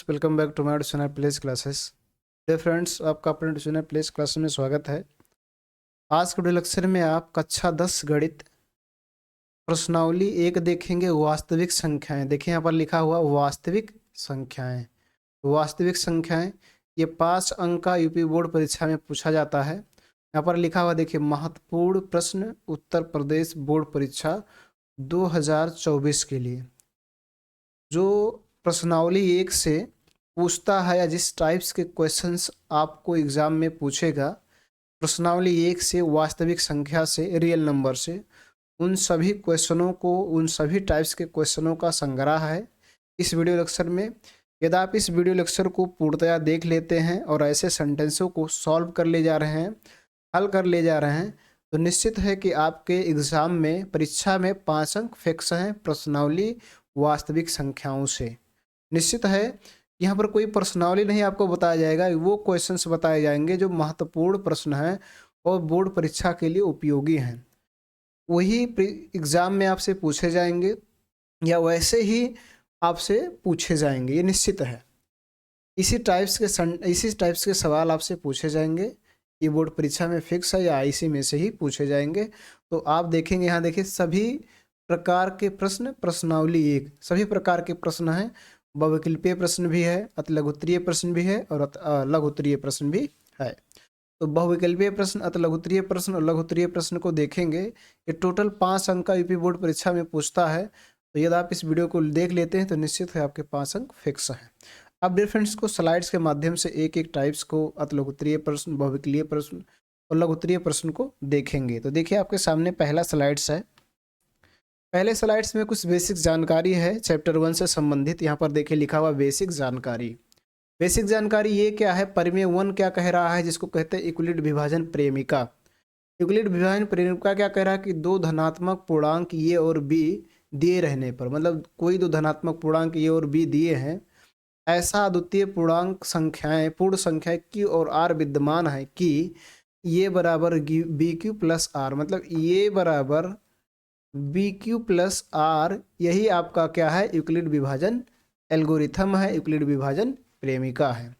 Welcome back to my tuition place classes. डे friends, आपका अपने ट्यूशन प्लेस क्लास में स्वागत है। आज के वीडियो लेक्चर में आप कक्षा 10 गणित प्रश्नावली 1 देखेंगे। वास्तविक संख्याएं देखिए, यहाँ पर लिखा हुआ वास्तविक संख्याएं। वास्तविक संख्याएं ये 5 अंक का यूपी बोर्ड परीक्षा में पूछा जाता है। यहाँ पर लिखा हुआ देखिए, महत्वपूर्ण प्रश्न उत्तर प्रदेश बोर्ड परीक्षा 2024 के लिए। जो प्रश्नावली 1 से पूछता है या जिस टाइप्स के क्वेश्चंस आपको एग्जाम में पूछेगा, प्रश्नावली 1 से वास्तविक संख्या से रियल नंबर से, उन सभी क्वेश्चनों को, उन सभी टाइप्स के क्वेश्चनों का संग्रह है इस वीडियो लेक्चर में। यदि आप इस वीडियो लेक्चर को पूर्णतया देख लेते हैं और ऐसे सेंटेंसों को सॉल्व कर ले जा रहे हैं, हल कर ले जा रहे हैं, तो निश्चित है कि आपके एग्ज़ाम में, परीक्षा में 5 अंक फिक्स हैं प्रश्नावली वास्तविक संख्याओं से। निश्चित है यहाँ पर कोई प्रश्नावली नहीं आपको बताया जाएगा, वो क्वेश्चंस बताए जाएंगे जो महत्वपूर्ण प्रश्न हैं और बोर्ड परीक्षा के लिए उपयोगी हैं। वही एग्ज़ाम में आपसे पूछे जाएंगे या वैसे ही आपसे पूछे जाएंगे, ये निश्चित है। इसी टाइप्स के सवाल आपसे पूछे जाएंगे। ये बोर्ड परीक्षा में फिक्स है या इसी में से ही पूछे जाएंगे। तो आप देखेंगे, यहाँ देखिए, सभी प्रकार के प्रश्न प्रश्नावली 1, सभी प्रकार के प्रश्न हैं। बहुविकल्पीय प्रश्न भी है, अतिलघुत्तरीय प्रश्न भी है और लघुत्तरीय प्रश्न भी है। तो बहुविकल्पीय प्रश्न, अतिलघुत्तरीय प्रश्न और लघुत्तरीय प्रश्न को देखेंगे। ये टोटल 5 अंक का यूपी बोर्ड परीक्षा में पूछता है। तो यदि आप इस वीडियो को देख लेते हैं तो निश्चित है आपके 5 अंक फिक्स हैं। अब डिफरेंट्स को स्लाइड्स के माध्यम से एक एक टाइप्स को, अतिलघुत्तरीय प्रश्न, बहुविकल्पीय प्रश्न और लघुत्तरीय प्रश्न को देखेंगे। तो देखिए, आपके सामने पहला स्लाइड्स है। पहले स्लाइड्स में कुछ बेसिक जानकारी है चैप्टर 1 से संबंधित। यहाँ पर देखिए लिखा हुआ बेसिक जानकारी। बेसिक जानकारी ये क्या है, परिमेय 1 क्या कह रहा है, जिसको कहते हैं यूक्लिड विभाजन प्रेमिका। यूक्लिड विभाजन प्रेमिका क्या कह रहा है कि दो धनात्मक पूर्णांक ए और बी दिए रहने पर, मतलब कोई दो धनात्मक पूर्णांक ए और बी दिए हैं, ऐसा अद्वितीय पूर्णांक संख्याएं, पूर्ण संख्या क्यू और आर विद्यमान है कि ये बराबर बी क्यू प्लस आर, मतलब ये बराबर बी क्यू प्लस आर, यही आपका क्या है, यूक्लिड विभाजन एल्गोरिथम है, यूक्लिड विभाजन प्रेमिका है।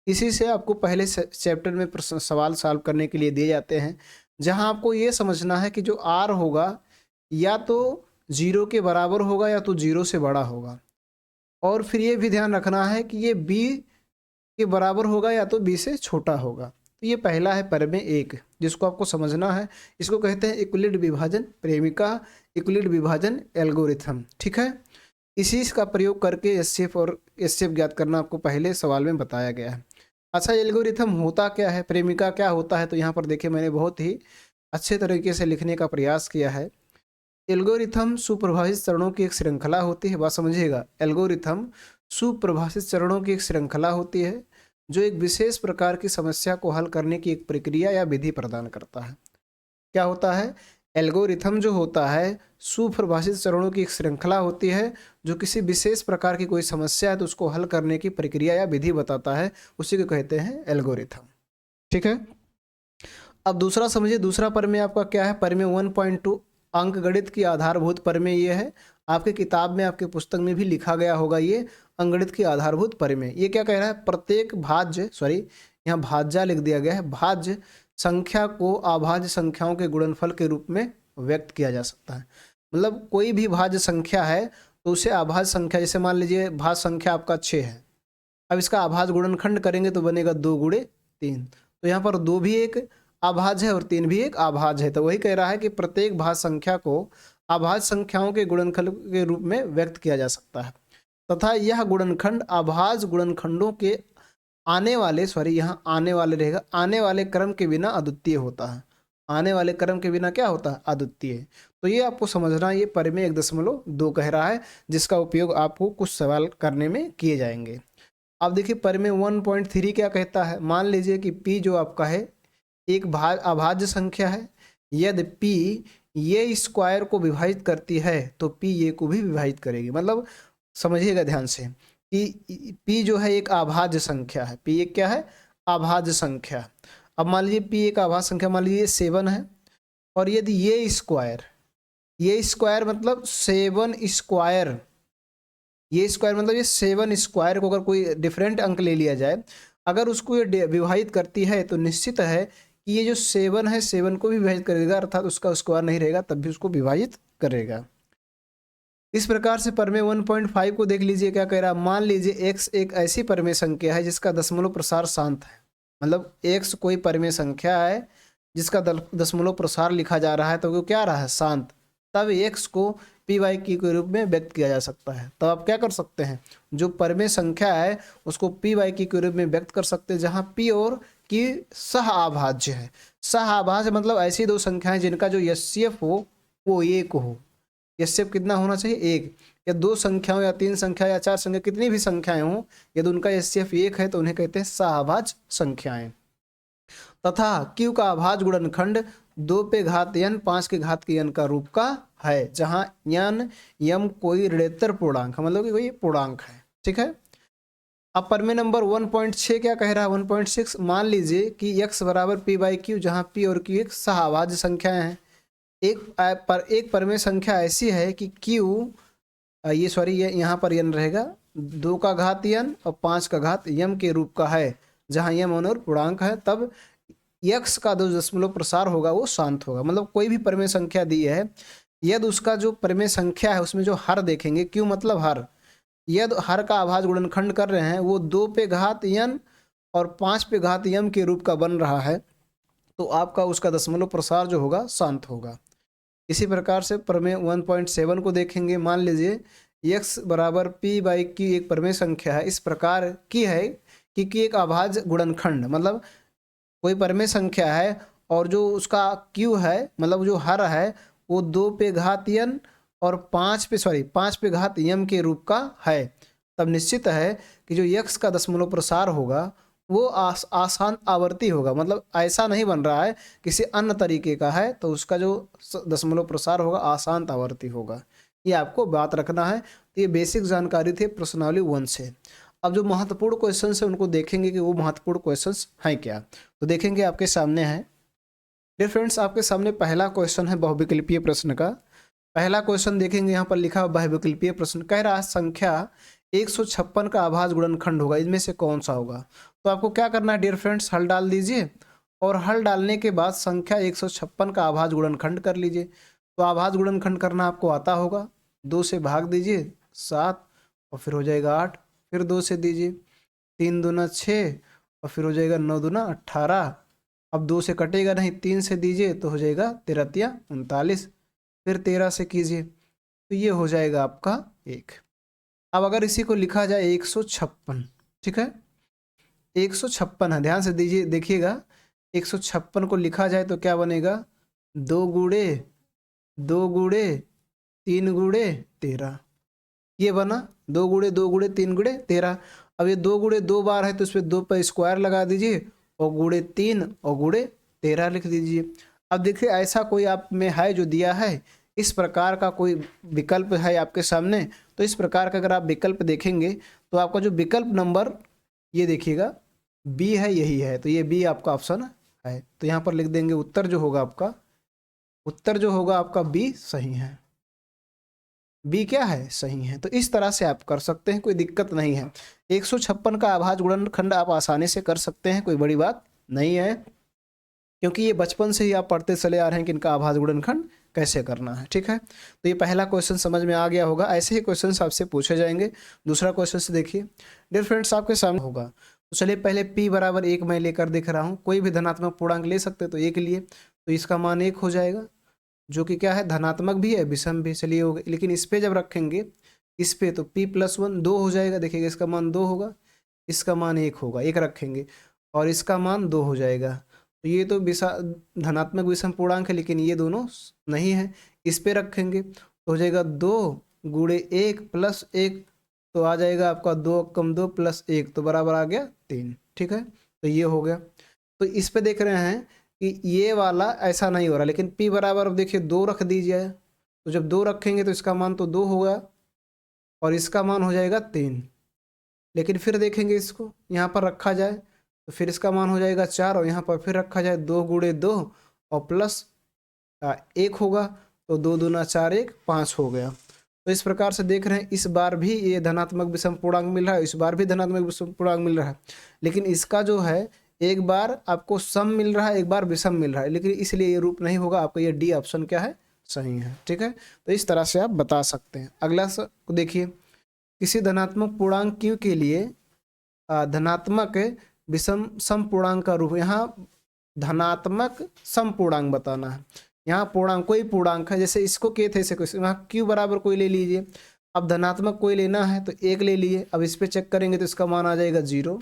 इसी से आपको पहले चैप्टर में प्रश्न सवाल सॉल्व करने के लिए दिए जाते हैं, जहां आपको ये समझना है कि जो आर होगा या तो 0 के बराबर होगा या तो 0 से बड़ा होगा, और फिर ये भी ध्यान रखना है कि ये बी के बराबर होगा या तो बी से छोटा होगा। तो ये पहला है परिमेय 1, जिसको आपको समझना है। इसको कहते हैं यूक्लिड विभाजन प्रेमिका, यूक्लिड विभाजन एल्गोरिथम। ठीक है, इसी का प्रयोग करके एचसीएफ और एचसीएफ ज्ञात करना आपको पहले सवाल में बताया गया है। अच्छा, एल्गोरिथम होता क्या है, प्रेमिका क्या होता है, तो यहाँ पर देखिए मैंने बहुत ही अच्छे तरीके से लिखने का प्रयास किया है। एल्गोरिथम सुपरिभाषित चरणों की एक श्रृंखला होती है। बात समझिएगा, एल्गोरिथम सुपरिभाषित चरणों की एक श्रृंखला होती है जो एक विशेष प्रकार की समस्या को हल करने की एक प्रक्रिया या विधि प्रदान करता है। क्या होता है, एल्गोरिथम जो होता है सुपरिभाषित चरणों की एक श्रृंखला होती है जो किसी विशेष प्रकार की कोई समस्या है तो उसको हल करने की प्रक्रिया या विधि बताता है, उसी को कहते हैं एल्गोरिथम। ठीक है, अब दूसरा समझिए। दूसरा परिमेय आपका क्या है, परिमेय 1.2 अंकगणित की आधारभूत परिमेय ये है। आपके किताब में, आपके पुस्तक में भी लिखा गया होगा ये अंकगणित की आधारभूत परिमेय। ये क्या कह रहा है, प्रत्येक भाज्य, सॉरी यहाँ भाज्य लिख दिया गया है, भाज्य संख्या को अभाज्य संख्याओं के गुणनफल के रूप में व्यक्त किया जा सकता है। मतलब कोई भी भाज्य संख्या है तो उसे अभाज्य संख्या, जैसे मान लीजिए भाज्य संख्या आपका 6 है, अब इसका अभाज्य गुणनखंड करेंगे तो बनेगा 2 गुणे 3। तो यहाँ पर 2 भी एक अभाज्य है और 3 भी एक अभाज्य है। तो वही कह रहा है कि प्रत्येक भाज्य संख्या को अभाज्य संख्याओं के गुणनखंड के रूप में व्यक्त किया जा सकता है तथा यह गुणनखंड अभाज्य गुणनखंडों के आने वाले, सॉरी यहाँ आने वाले रहेगा, आने वाले क्रम के बिना अद्वितीय होता है। आने वाले क्रम के बिना क्या होता है, अद्वितीय। तो ये आपको समझना, ये परिमेय 1.2 कह रहा है, जिसका उपयोग आपको कुछ सवाल करने में किए जाएंगे। अब देखिए परिमेय 1.3 क्या कहता है, मान लीजिए कि P जो आपका है एक अभाज्य संख्या है, यदि P ये स्क्वायर को विभाजित करती है तो P ये को भी विभाजित करेगी। मतलब समझिएगा ध्यान से कि P जो है एक अभाज्य संख्या है, P एक क्या है, अभाज्य संख्या। अब मान लीजिए P एक अभाज्य संख्या, मान लीजिए 7 है, और यदि ये स्क्वायर मतलब 7 स्क्वायर, ये स्क्वायर मतलब ये 7 स्क्वायर को अगर कोई डिफरेंट अंक ले लिया जाए, अगर उसको ये विभाजित करती है तो निश्चित है कि ये जो 7 है 7 को भी विभाजित करेगा, अर्थात उसका स्क्वायर नहीं रहेगा तब भी उसको विभाजित करेगा। इस प्रकार से परमेय 1.5 को देख लीजिए क्या कह रहा है। मान लीजिए x एक ऐसी परमेय संख्या है जिसका दशमलव प्रसार शांत है, मतलब x कोई परमेय संख्या है जिसका दशमलव प्रसार लिखा जा रहा है तो वो क्या रहा है, शांत। तब x को पी वाई क्यू के रूप में व्यक्त किया जा सकता है। तो आप क्या कर सकते हैं, जो परमेय संख्या है उसको पी वाई क्यू के रूप में व्यक्त कर सकते हैं, जहाँ p और q सह आभाज्य है। सह आभाज्य मतलब ऐसी दो संख्याएं जिनका जो एचसीएफ हो वो एक हो। एचसीएफ कितना होना चाहिए, एक। या दो संख्याओं या तीन संख्या या चार संख्या कितनी भी संख्याएं हों, यदि उनका एचसीएफ एक है तो उन्हें कहते हैं सहअभाज्य संख्याएं। तथा q का अभाज्य गुणनखंड 2 पे घात n 5 के घात के n का रूप का है, जहां n यम कोई ऋणोत्तर पूर्णांक मतलब कि कोई पूर्णांक है। ठीक है। अब परमेय नंबर 1.6 क्या कह रहा है, 1.6 मान लीजिए कि x बराबर p बाई क्यू, जहाँ p और q एक सहअभाज्य संख्याएं हैं। एक परमेय संख्या ऐसी है कि q ये सॉरी ये यहाँ पर n रहेगा 2 का घात n और 5 का घात m के रूप का है, जहाँ यम और पूर्णांक है। तब x का जो दशमलव प्रसार होगा वो शांत होगा। मतलब कोई भी परमेय संख्या दी है, यदि उसका जो परमेय संख्या है उसमें जो हर देखेंगे, q मतलब हर, यदि हर का अभाज्य गुणनखंड कर रहे हैं वो 2 पे घात n और 5 पे घात m के रूप का बन रहा है, तो आपका उसका दशमलव प्रसार जो होगा शांत होगा। इसी प्रकार से परमेय 1.7 को देखेंगे। मान लीजिए x बराबर p बाई क्यू एक परमेय संख्या है, इस प्रकार की है कि एक अभाज्य गुणनखंड, मतलब कोई परमेय संख्या है और जो उसका q है मतलब जो हर है वो 2 पे घात n और 5 पे घात m के रूप का है। तब निश्चित है कि जो x का दशमलव प्रसार होगा वो आसान आवर्ती होगा, मतलब ऐसा नहीं बन रहा है किसी अन्य तरीके का है, तो उसका जो दशमलव प्रसार होगा आसान आवर्ती होगा। ये आपको बात रखना है। तो ये बेसिक जानकारी थी प्रश्नावली 1 से। अब जो महत्वपूर्ण क्वेश्चन है उनको देखेंगे कि वो महत्वपूर्ण क्वेश्चन हैं क्या। तो देखेंगे आपके सामने है। डियर फ्रेंड्स, आपके सामने पहला क्वेश्चन है बहुविकल्पीय प्रश्न का। पहला क्वेश्चन देखेंगे, यहाँ पर लिखा बहुविकल्पीय प्रश्न कह रहा है संख्या 156 का अभाज्य गुणनखंड होगा, इनमें से कौन सा होगा। तो आपको क्या करना है डियर फ्रेंड्स, हल डाल दीजिए और हल डालने के बाद संख्या 156 का अभाज्य गुणनखंड कर लीजिए। तो अभाज्य गुणनखंड करना आपको आता होगा, 2 से भाग दीजिए 7 और फिर हो जाएगा 8, फिर 2 से दीजिए 3 दूना 6 और फिर हो जाएगा 9 दूना 18। अब 2 से कटेगा नहीं, 3 से दीजिए तो हो जाएगा 13 तिया 39, फिर 13 से कीजिए तो ये हो जाएगा आपका 1। अब अगर इसी को लिखा जाए 156, ठीक है 156 है, ध्यान से दीजिए देखिएगा 156 को लिखा जाए तो क्या बनेगा, 2 गुणे 2 गुणे 3 गुणे 13, ये बना 2 गुणे 2 गुणे 3 गुणे 13। अब ये 2 गुणे 2 बार है तो इस पर 2 पर स्क्वायर लगा दीजिए और गुणे 3 और गुणे 13 लिख दीजिए। अब देखिए ऐसा कोई आप में है जो दिया है, इस प्रकार का कोई विकल्प है आपके सामने, तो इस प्रकार का अगर आप विकल्प देखेंगे तो आपका जो विकल्प नंबर ये देखिएगा बी है, यही है, तो ये बी आपका ऑप्शन है। तो यहाँ पर लिख देंगे उत्तर जो होगा आपका बी सही है। बी क्या है, सही है। तो इस तरह से आप कर सकते हैं, कोई दिक्कत नहीं है। 156 का अभाज्य गुणनखंड आप आसानी से कर सकते हैं, कोई बड़ी बात नहीं है, क्योंकि ये बचपन से ही आप पढ़ते चले आ रहे हैं कि इनका अभाज्य गुणनखंड कैसे करना है। ठीक है, तो ये पहला क्वेश्चन समझ में आ गया होगा। ऐसे ही क्वेश्चन आपसे पूछे जाएंगे। दूसरा क्वेश्चन से देखिए डियर फ्रेंड्स, आपके सामने होगा। तो चलिए पहले p बराबर 1 मैं लेकर दिख रहा हूँ, कोई भी धनात्मक पूर्णांक ले सकते तो 1 लिए, तो इसका मान 1 हो जाएगा, जो कि क्या है धनात्मक भी है विषम भी, चलिए हो गया। लेकिन इस पे जब रखेंगे इस पे तो p+1 2 हो जाएगा, देखिएगा इसका मान 2 होगा, इसका मान 1 होगा, 1 रखेंगे और इसका मान 2 हो जाएगा। तो ये तो धनात्मक विषम पूर्णांक है, लेकिन ये दोनों नहीं है। इस पे रखेंगे तो हो जाएगा 2 गुणे 1 + 1, तो आ जाएगा आपका 2 कम 2 + 1, तो बराबर आ गया 3। ठीक है, तो ये हो गया। तो इस पे देख रहे हैं कि ये वाला ऐसा नहीं हो रहा, लेकिन p बराबर अब देखिए 2 रख दीजिए, तो जब 2 रखेंगे तो इसका मान तो 2 होगा और इसका मान हो जाएगा 3। लेकिन फिर देखेंगे इसको यहाँ पर रखा जाए तो फिर इसका मान हो जाएगा 4 और यहाँ पर फिर रखा जाए 2 गुणे 2 और +1 होगा, तो 2 दूना 4 1 5 हो गया। तो इस प्रकार से देख रहे हैं इस बार भी ये धनात्मक विषम पूर्णांक मिल रहा है, इस बार भी धनात्मक विषम पूर्णांक मिल रहा है, लेकिन इसका जो है एक बार आपको सम मिल रहा है, एक बार विषम मिल रहा है, लेकिन इसलिए ये रूप नहीं होगा, आपका ये डी ऑप्शन क्या है, सही है। ठीक है, तो इस तरह से आप बता सकते हैं। अगला देखिए, किसी धनात्मक पूर्णांक q के लिए धनात्मक विषम सम पूर्णांक का रूप, यहाँ धनात्मक सम पूर्णांक बताना है। यहाँ पूर्णांक कोई पूर्णांक है, जैसे इसको के थे से कुछ, यहाँ q बराबर कोई ले लीजिए। अब धनात्मक कोई लेना है तो 1 ले लिए। अब इस पे चेक करेंगे तो इसका मान आ जाएगा 0।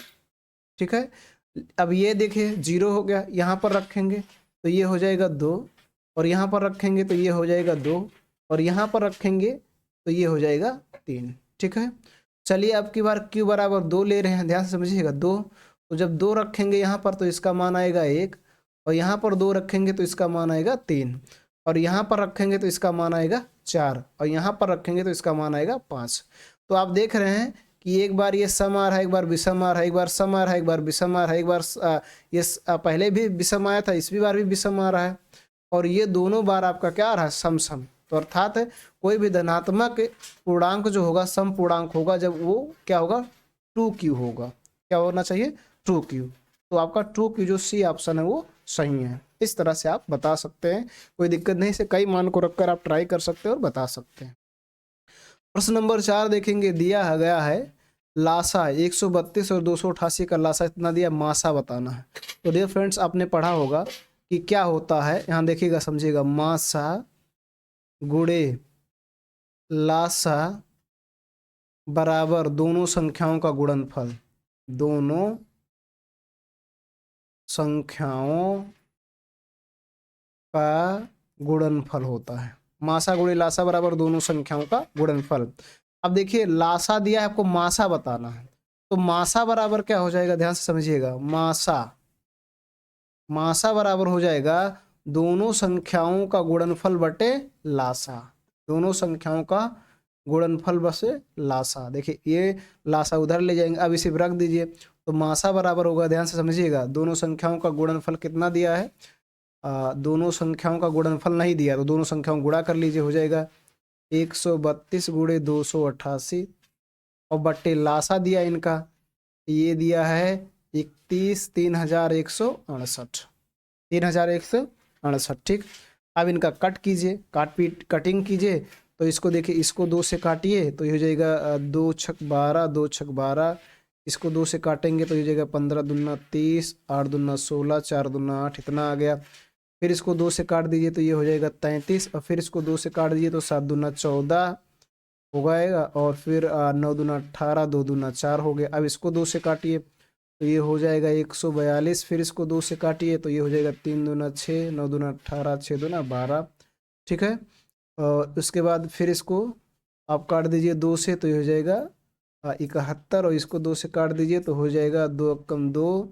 ठीक है, अब ये देखिए 0 हो गया, यहाँ पर रखेंगे तो ये हो जाएगा 2, और यहाँ पर रखेंगे तो ये हो जाएगा 2, और यहाँ पर रखेंगे तो ये हो जाएगा 3। ठीक है, चलिए अब की बार q बराबर 2 ले रहे हैं, ध्यान से समझिएगा 2। तो जब 2 रखेंगे यहाँ पर तो इसका मान आएगा 1, और यहाँ पर 2 रखेंगे तो इसका मान आएगा 3, और यहाँ पर रखेंगे तो इसका मान आएगा 4, और यहाँ पर रखेंगे तो इसका मान आएगा 5। तो आप देख रहे हैं कि एक बार ये सम आ रहा है, एक बार विषम आ रहा है, एक बार सम आ रहा है, एक बार विषम आ रहा है, एक बार ये पहले भी विषम आया था, इस बार भी विषम आ रहा है, और ये दोनों बार आपका क्या आ रहा है, सम सम। तो अर्थात कोई भी धनात्मक पूर्णांक जो होगा सम पूर्णांक होगा जब वो क्या होगा, 2q होगा। क्या होना चाहिए, 2q। तो आपका 2q जो सी ऑप्शन है वो सही है। इस तरह से आप बता सकते हैं, कोई दिक्कत नहीं, से कई मान को रखकर आप ट्राई कर सकते हैं और बता सकते हैं। प्रश्न नंबर 4 देखेंगे, दिया गया है लासा 132 और 288 का लासा इतना दिया, मासा बताना है। तो डियर फ्रेंड्स, आपने पढ़ा होगा कि क्या होता है, यहाँ देखिएगा समझिएगा, मासा गुणे लासा बराबर दोनों संख्याओं का गुणनफल, दोनों संख्याओं का गुणनफल होता है। मासा गुणे लासा बराबर दोनों संख्याओं का गुणनफल। अब देखिए लासा दिया है आपको, मासा बताना है, तो मासा बराबर क्या हो जाएगा, ध्यान से समझिएगा, मासा बराबर हो जाएगा दोनों संख्याओं का गुणनफल बटे लासा, दोनों संख्याओं का गुणनफल बसे लासा। देखिए ये लासा उधर ले जाएंगे, अब इसे रख दीजिए, तो मासा बराबर होगा, ध्यान से समझिएगा, दोनों संख्याओं का गुणनफल कितना दिया है, दोनों संख्याओं का गुणनफल नहीं दिया, तो दोनों संख्याओं गुणा कर लीजिए, हो जाएगा 132 गुणे 288, और बट्टे लासा दिया इनका, ये दिया है 31 3168, 3168। ठीक, अब इनका कट कीजिए, कटिंग कीजिए, तो इसको देखिए, इसको 2 से काटिए तो ये हो जाएगा 2 छक 12, 2 छक 12, इसको 2 से काटेंगे तो ये हो जाएगा 15 दूना 30, 8 दूना 16, 4 दूना 8, इतना आ गया। फिर इसको 2 से काट दीजिए तो ये हो जाएगा 33, और फिर इसको 2 से काट दीजिए तो 7 दूना 14 हो जाएगा, और फिर 9 दूना 18, 2 दूना 4 हो गया। अब इसको 2 से काटिए तो ये हो जाएगा 142, फिर इसको 2 से काटिए तो ये हो जाएगा 3 दूना 6, 9 दूना 18, 6 दूना 12। ठीक है, और उसके बाद फिर इसको आप काट दीजिए 2 से तो ये हो जाएगा 71, और इसको 2 से काट दीजिए तो हो जाएगा 2 कम 2,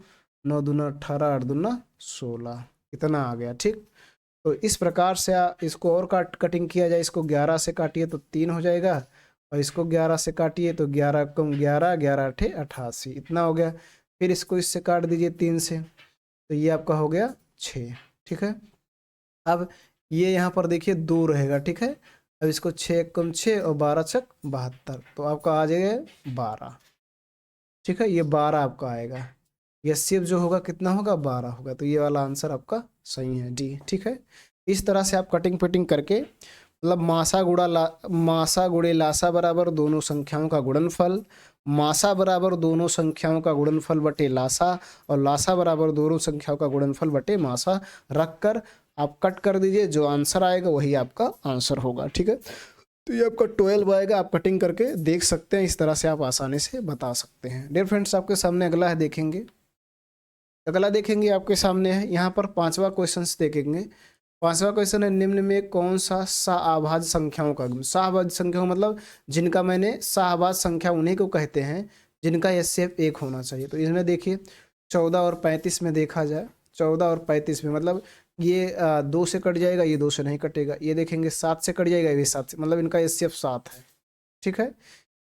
9 दूना 18, 8 दूना 16, इतना आ गया। ठीक, तो इस प्रकार से इसको और कटिंग किया जाए, इसको 11 से काटिए तो 3 हो जाएगा, और इसको 11 से काटिए तो 11 कम 11, 11 अठे 88, इतना हो गया। फिर इसको इससे काट दीजिए 3 से तो ये आपका हो गया 6। ठीक है, अब ये यहाँ पर देखिए 2 रहेगा। ठीक है, अब इसको 6 कम 6 और 12 छक 72, तो आपका आ जाएगा 12। ठीक है, ये 12 आपका आएगा, ये सिर्फ जो होगा कितना होगा, 12 होगा, तो ये वाला आंसर आपका सही है, डी। ठीक है, इस तरह से आप कटिंग पिटिंग करके, मतलब मासा गुणे लासा बराबर दोनों संख्याओं का गुणनफल, मासा बराबर दोनों संख्याओं का गुणनफल बटे लासा, और लासा बराबर दोनों संख्याओं का गुणनफल बटे मासा रखकर आप कट कर दीजिए, जो आंसर आएगा वही आपका आंसर होगा। ठीक है, तो ये आपका 12 आएगा, आप कटिंग करके देख सकते हैं, इस तरह से आप आसानी से बता सकते हैं। डियर फ्रेंड्स, आपके सामने अगला है, देखेंगे अगला देखेंगे आपके सामने है, यहाँ पर 5वां क्वेश्चन देखेंगे। 5वां क्वेश्चन है, निम्न में कौन सा शाहभाज्य संख्याओं का गुण, शाहभाज्य संख्याओं मतलब जिनका मैंने शाहभाज्य संख्या उन्हीं को कहते हैं जिनका एचसीएफ 1 होना चाहिए। तो इसमें देखिए 14 और 35 में देखा जाए, 14 और 35 में मतलब ये 2 से कट जाएगा, ये 2 से नहीं कटेगा। ये देखेंगे 7 से कट जाएगा, ये भी 7 से, मतलब इनका एचसीएफ 7 है। ठीक है,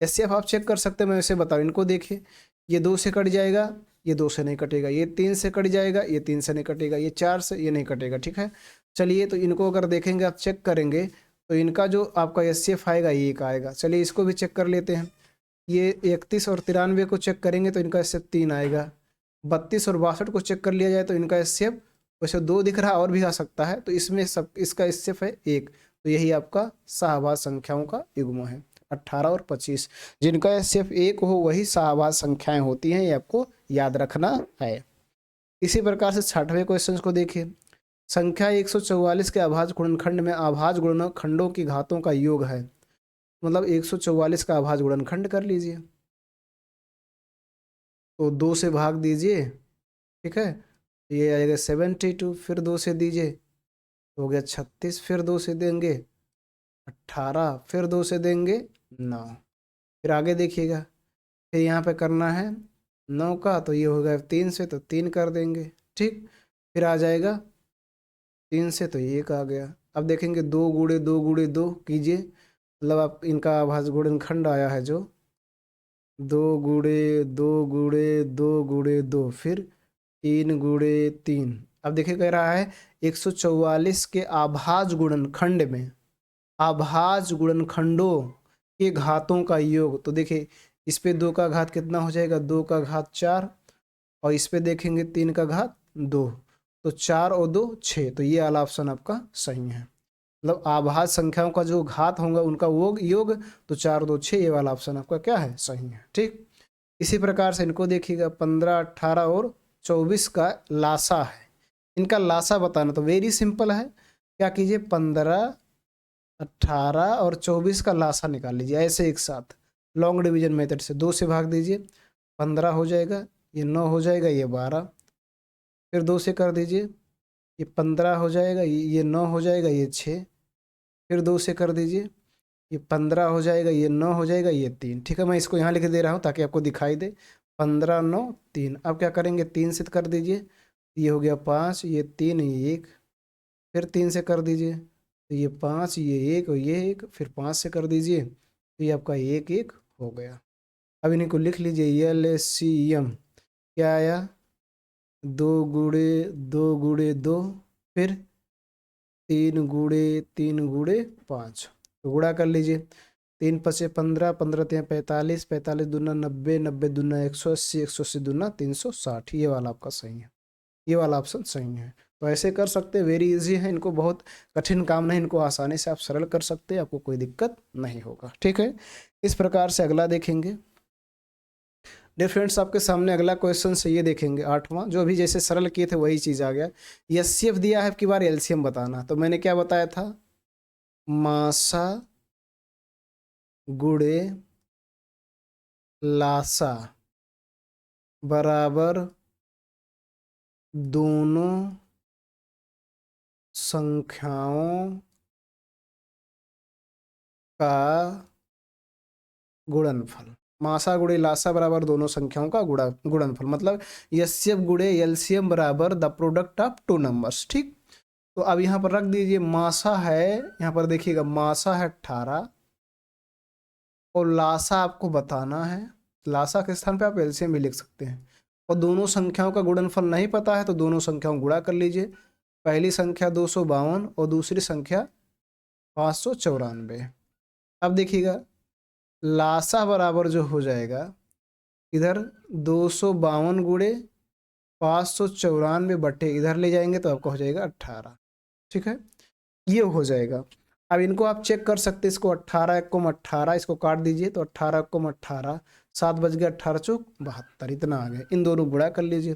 एचसीएफ आप चेक कर सकते हैं, मैं वैसे बता रहा हूँ। इनको देखिए, ये 2 से कट जाएगा, ये 2 से नहीं कटेगा, ये 3 से कट जाएगा, ये 3 से नहीं कटेगा, ये 4 से, ये नहीं कटेगा। ठीक है, चलिए तो इनको अगर देखेंगे, आप चेक करेंगे तो इनका जो आपका एचसीएफ आएगा ये एक आएगा। चलिए इसको भी चेक कर लेते हैं। ये 31 और 93 को चेक करेंगे तो इनका एचसीएफ 3 आएगा। 32 और 62 को चेक कर लिया जाए तो इनका एचसीएफ वैसे 2 दिख रहा है और भी आ सकता है, तो इसमें सब इसका एचसीएफ है 1। तो यही आपका शाहबाज संख्याओं का युग्म है 18 और 25। जिनका एचसीएफ 1 हो वही शाहबाज संख्याएं होती हैं, ये आपको याद रखना है। इसी प्रकार से 60वें क्वेश्चन को देखिए। संख्या 144 के अभाज्य गुणनखंड में अभाज्य गुणनखंडों की घातों का योग है। मतलब 144 का अभाज्य गुणनखंड कर लीजिए, तो 2 से भाग दीजिए, ठीक है, ये आएगा 72, फिर 2 से दीजिए तो हो गया 36, फिर 2 से देंगे 18, फिर 2 से देंगे 9। फिर आगे देखिएगा, फिर यहाँ पे करना है 9 का, तो ये हो गया 3 से, तो 3 कर देंगे, ठीक। फिर आ जाएगा 3 से, तो ये 1 आ गया। अब देखेंगे 2 गुणे 2 गुणे 2 कीजिए, मतलब आप इनका अभाज्य गुणनखंड आया है जो 2 गुणे 2 गुणे 2 गुणे 2, फिर 3 गुणे 3। अब देखिए कह रहा है 144 के अभाज्य गुणनखंड में अभाज्य गुणनखंडों के घातों का योग। तो देखिए इस पे 2 का घात कितना हो जाएगा, 2 का घात 4, और इस पे देखेंगे 3 का घात 2, तो 4 और 2 6। तो ये वाला ऑप्शन आपका सही है। मतलब अभाज्य संख्याओं का जो घात होगा उनका वो योग, तो 4 2 6, ये वाला ऑप्शन आपका क्या है, सही है, ठीक। इसी प्रकार से इनको देखिएगा 15 18 और 24 का लासा है। इनका लासा बताना तो वेरी सिंपल है, क्या कीजिए 15 18 और 24 का लासा निकाल लीजिए ऐसे एक साथ लॉन्ग डिवीजन मेथड से। 2 से भाग दीजिए, 15 हो जाएगा, ये 9 हो जाएगा, ये 12, फिर 2 से कर दीजिए, ये 15 हो जाएगा, ये 9 हो जाएगा, ये 6, फिर 2 से कर दीजिए, ये 15 हो जाएगा, ये 9 हो जाएगा, ये 3। ठीक है, मैं इसको यहाँ लिख दे रहा हूँ ताकि आपको दिखाई दे। 15 9 3। अब क्या करेंगे 3 से कर दीजिए, ये हो गया 5, ये 3, ये 1, फिर 3 से कर दीजिए, तो ये 5, ये 1 और ये 1, फिर 5 से कर दीजिए, तो ये आपका 1 1 हो गया। अब इन्हीं को लिख लीजिए, LCM क्या आया, 2 गुणे 2 गुणे 2, फिर 3 गुणे 3 गुणे 5, तो गुणा कर लीजिए। 3 पचे 15, 15 3 45, 45 दूना 90, 90 दूना 180, 180 दूना 360। ये वाला आपका सही है, ये वाला ऑप्शन सही है। तो ऐसे कर सकते हैं, वेरी इजी है, इनको बहुत कठिन काम नहीं, इनको आसानी से आप सरल कर सकते हैं, आपको कोई दिक्कत नहीं होगा। ठीक है, इस प्रकार से अगला देखेंगे। डियर फ्रेंड्स, आपके सामने अगला क्वेश्चन से ये देखेंगे 8वां, जो अभी जैसे सरल किए थे वही चीज़ आ गया। एचसीएफ दिया है, की बार एलसीएम बताना। तो मैंने क्या बताया था, मासा गुणे लासा बराबर दोनों संख्याओं का गुणनफल। मासा गुणे लासा बराबर दोनों संख्याओं का गुणनफल, मतलब एचसीएफ गुणे एलसीएम बराबर द प्रोडक्ट ऑफ 2 नंबर्स। ठीक, तो अब यहाँ पर रख दीजिए, मासा है, यहाँ पर देखिएगा मासा है 18 और लासा आपको बताना है। लासा के स्थान पे आप एलसीएम भी लिख सकते हैं, और दोनों संख्याओं का गुणनफल नहीं पता है तो दोनों संख्याओं गुणा कर लीजिए। पहली संख्या 252 और दूसरी संख्या 594। अब देखिएगा लासा बराबर जो हो जाएगा, इधर 252 गुणे 594 बटे इधर ले जाएंगे तो आपका हो जाएगा 18। ठीक है, ये हो जाएगा। अब इनको आप चेक कर सकते हैं, इसको 18 1 18, इसको काट दीजिए तो 18 1 18, 7 बज गया, 18 चौक 72, इतना आ गया। इन दोनों गुणा कर लीजिए,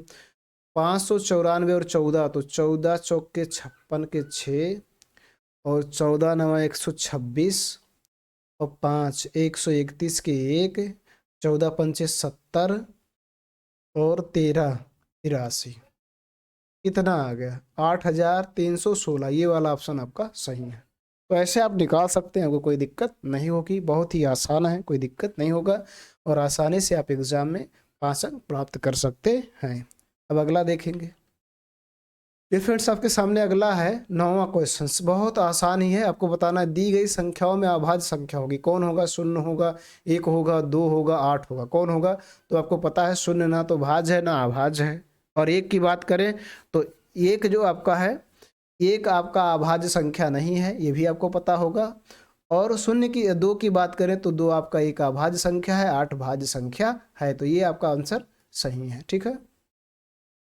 594 और 14, तो 14 चौक के 56 के 6, और 14 9 126, और 5 131 के 1, 14 पंचे 70, और 13 83, इतना आ गया 8316। ये वाला ऑप्शन आपका सही है। तो ऐसे आप निकाल सकते हैं, आपको कोई दिक्कत नहीं होगी, बहुत ही आसान है, कोई दिक्कत नहीं होगा, और आसानी से आप एग्जाम में 5 अंक प्राप्त कर सकते हैं। अब अगला देखेंगे। फ्रेंड्स, आपके सामने अगला है 9वां क्वेश्चन। बहुत आसान ही है, आपको बताना है दी गई संख्याओं में अभाज्य संख्या होगी, कौन होगा, 0 होगा, 1 होगा, 2 होगा, 8 होगा, कौन होगा। तो आपको पता है 0 ना तो भाज्य है ना अभाज्य है, और 1 की बात करें तो 1 जो आपका है एक आपका अभाज्य संख्या नहीं है, ये भी आपको पता होगा। और शून्य की 2 की बात करें तो 2 आपका एक अभाज्य संख्या है, 8 भाज्य संख्या है, तो ये आपका आंसर सही है। ठीक है,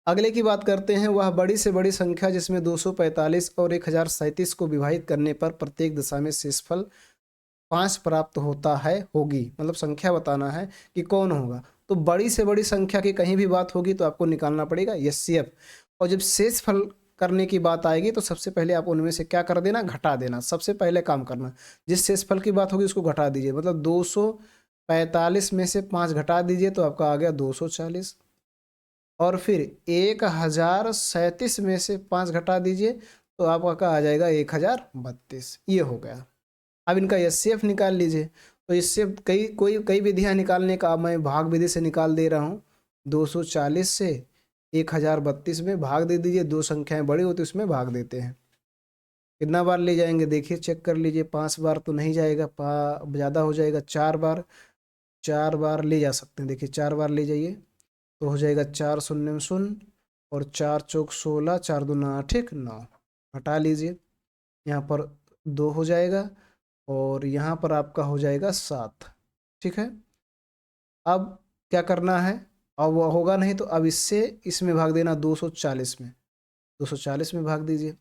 अगले की बात करते हैं। वह बड़ी से बड़ी संख्या जिसमें 245 और 1037 को विभाजित करने पर प्रत्येक दशा में शेषफल 5 प्राप्त होता है होगी, मतलब संख्या बताना है कि कौन होगा। तो बड़ी से बड़ी संख्या की कहीं भी बात होगी तो आपको निकालना पड़ेगा एचसीएफ। और जब शेषफल करने की बात आएगी तो सबसे पहले आप उनमें से क्या कर देना, घटा देना। सबसे पहले काम करना, जिस शेषफल की बात होगी उसको घटा दीजिए। मतलब 245 में से 5 घटा दीजिए तो आपका आ गया 240। और फिर 1037 में से 5 घटा दीजिए तो आपका आ जाएगा 1032। ये हो गया। अब इनका एचसीएफ निकाल लीजिए। तो इससे कई विधियां निकालने का, मैं भाग विधि से निकाल दे रहा हूँ। 240 से 1032 में भाग दे दीजिए। दो संख्याएं बड़ी होती उसमें भाग देते हैं। कितना बार ले जाएंगे देखिए, चेक कर लीजिए। 5 बार तो नहीं जाएगा, ज़्यादा हो जाएगा। 4 बार, 4 बार ले जा सकते हैं। देखिए 4 बार ले जाइए तो हो जाएगा 4 शून्य में शून्य, और 4 चौक 16, 4 दूना 8, 9। हटा लीजिए, यहाँ पर 2 हो जाएगा और यहाँ पर आपका हो जाएगा 7। ठीक है, अब क्या करना है, अब वो होगा नहीं तो अब इससे इसमें भाग देना 240 में। 240 में भाग दीजिए।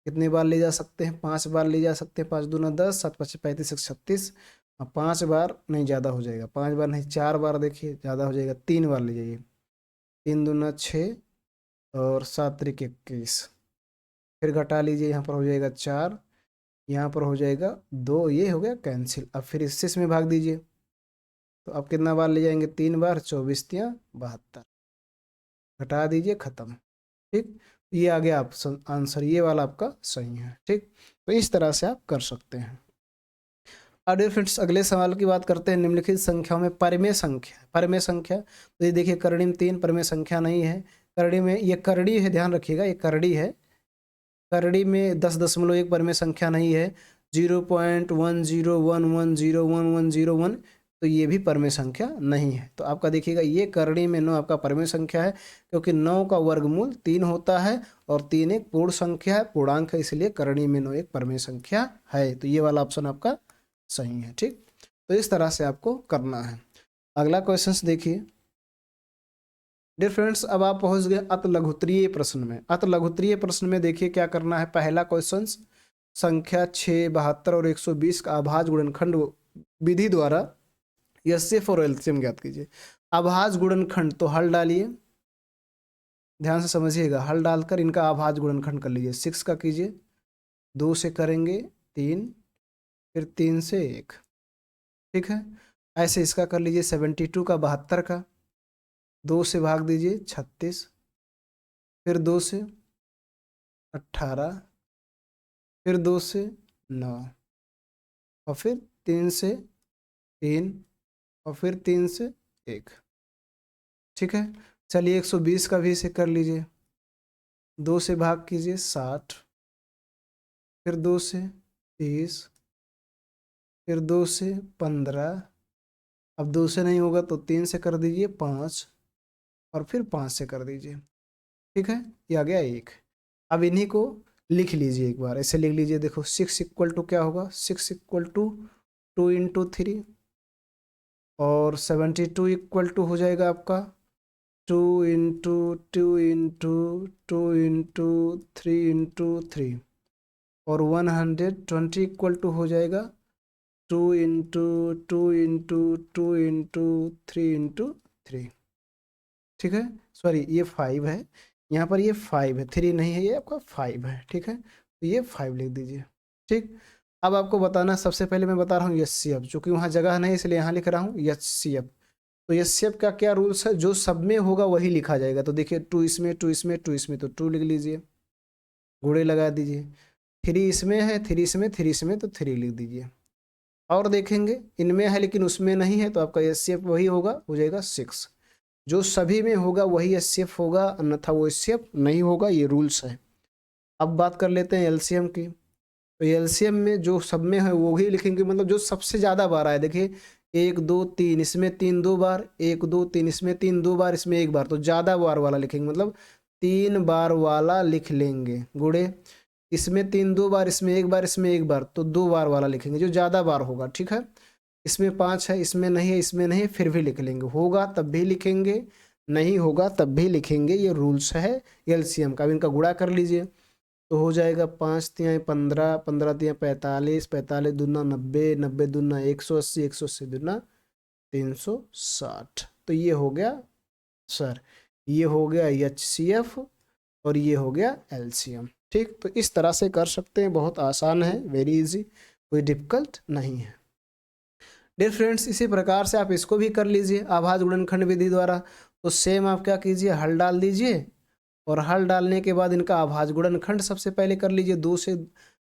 कितनी बार ले जा सकते हैं, 5 बार ले जा सकते हैं। 5 दूना 10, 7 पच्चीस 35 36। अब 5 बार नहीं, ज़्यादा हो जाएगा। 5 बार नहीं, 4 बार, देखिए ज़्यादा हो जाएगा। 3 बार ले जाइए। 3 दूना 6 और 7 त्रिक 21। फिर घटा लीजिए, यहाँ पर हो जाएगा 4, यहाँ पर हो जाएगा 2, ये हो गया कैंसिल। अब फिर इससे इसमें भाग दीजिए तो अब कितना बार ले जाएंगे, 3 बार, 24 तियाँ 72। घटा दीजिए, खत्म। ठीक, ये आ गया आप आंसर, ये वाला आपका सही है। ठीक, तो इस तरह से आप कर सकते हैं। अब डियर फ्रेंड्स, अगले सवाल की बात करते हैं। निम्नलिखित संख्याओं में परमेय संख्या, परमेय संख्या तो ये देखिए करड़ी में 3 परमेय संख्या नहीं है। करड़ी में, ये करड़ी है, ध्यान रखिएगा ये करड़ी है। करड़ी में 10.1 परमेय संख्या नहीं है। 0.1011011101, तो ये भी परमेय संख्या नहीं है। तो आपका देखिएगा ये करड़ी में 9 आपका परमेय संख्या है, क्योंकि 9 का वर्गमूल 3 होता है और 3 एक पूर्ण संख्या है, पूर्णांक है, इसलिए करणी में 9 एक परमेय संख्या है। तो ये वाला ऑप्शन आपका सही है। ठीक, तो इस तरह से आपको करना है। अगला क्वेश्चन देखिए डियर फ्रेंड्स, अब आप पहुंच गए अत लघुत्तरीय प्रश्न में। अत लघुत्तरीय प्रश्न में देखिए क्या करना है। पहला क्वेश्चन, संख्या 6, 72 और 120 का अभाज्य गुणनखंड विधि द्वारा एचसीएफ और एलसीएम ज्ञात कीजिए। अभाज्य गुणनखंड तो हल डालिए, ध्यान से समझिएगा। हल डालकर इनका अभाज्य गुणनखंड कर लीजिए। 6 का कीजिए, 2 से करेंगे 3, फिर 3 से 1। ठीक है, ऐसे इसका कर लीजिए। 72 का 72 का 2 से भाग दीजिए 36, फिर 2 से 18, फिर 2 से 9, और फिर 3 से 3, और फिर 3 से 1। ठीक है, चलिए 120 का भी इसे कर लीजिए। 2 से भाग कीजिए 60, फिर 2 से 30, फिर 2 से 15। अब 2 से नहीं होगा तो 3 से कर दीजिए 5, और फिर 5 से कर दीजिए। ठीक है, ये आ गया 1। अब इन्हीं को लिख लीजिए एक बार, ऐसे लिख लीजिए। देखो 6 इक्वल टू क्या होगा, 6 इक्वल टू 2 इंटू 3, और 72 इक्वल टू हो जाएगा आपका 2 इंटू 2 इंटू 2 इंटू 3 इंटू 3, और 120 इक्वल टू हो जाएगा 2 इंटू 2 इंटू 2 इंटू 3 इंटू 3। ठीक है, सॉरी ये 5 है, यहाँ पर ये 5 है, 3 नहीं है, ये आपका 5 है। ठीक है, तो ये 5 लिख दीजिए। ठीक, अब आपको बताना, सबसे पहले मैं बता रहा हूँ एचसीएफ, चूँकि वहाँ जगह नहीं इसलिए यहाँ लिख रहा हूँ एचसीएफ। तो एचसीएफ का क्या रूल्स है, जो सब में होगा वही लिखा जाएगा। तो देखिए 2 इसमें, 2 इसमें, 2 इसमें, तो 2 लिख लीजिए, गुणे लगा दीजिए। 3 इसमें है, 3 इसमें, 3 इसमें, तो 3 लिख दीजिए। और देखेंगे इनमें है लेकिन उसमें नहीं है, तो आपका एचसीएफ वही होगा, हो जाएगा 6। जो सभी में होगा वही एचसीएफ होगा, अन्यथा वो एचसीएफ नहीं होगा, ये रूल्स है। अब बात कर लेते हैं एलसीएम की। तो एलसीएम में जो सब में है वो ही लिखेंगे, मतलब जो सबसे ज़्यादा बार आए। देखिए 1 2 3 इसमें 3 2 बार, 1 2 3 इसमें 3 2 बार, इसमें 1 बार, तो ज़्यादा बार वाला लिखेंगे, मतलब 3 बार वाला लिख लेंगे। गुणे इसमें 3 2 बार, इसमें 1 बार, इसमें 1 बार, तो 2 बार वाला लिखेंगे जो ज़्यादा बार होगा। ठीक है, इसमें 5 है, इसमें नहीं है, इसमें नहीं, फिर भी लिख लेंगे। होगा तब भी लिखेंगे, नहीं होगा तब भी लिखेंगे, ये रूल्स है एलसीएम का। अब इनका गुणा कर लीजिए तो हो जाएगा 5 तियाँ 15, 15 तियाँ 45, 45 दूना 90, 90 दूना 180, 180 दूना 360। तो ये हो गया सर, ये हो गया एचसीएफ और ये हो गया एलसीएम। ठीक, तो इस तरह से कर सकते हैं, बहुत आसान है, वेरी इजी, कोई डिफिकल्ट नहीं है। डियर फ्रेंड्स, इसी प्रकार से आप इसको भी कर लीजिए आभाज्य गुणनखंड विधि द्वारा। तो सेम आप क्या कीजिए, हल डाल दीजिए और हल डालने के बाद इनका आभाज्य गुणनखंड सबसे पहले कर लीजिए, 2 से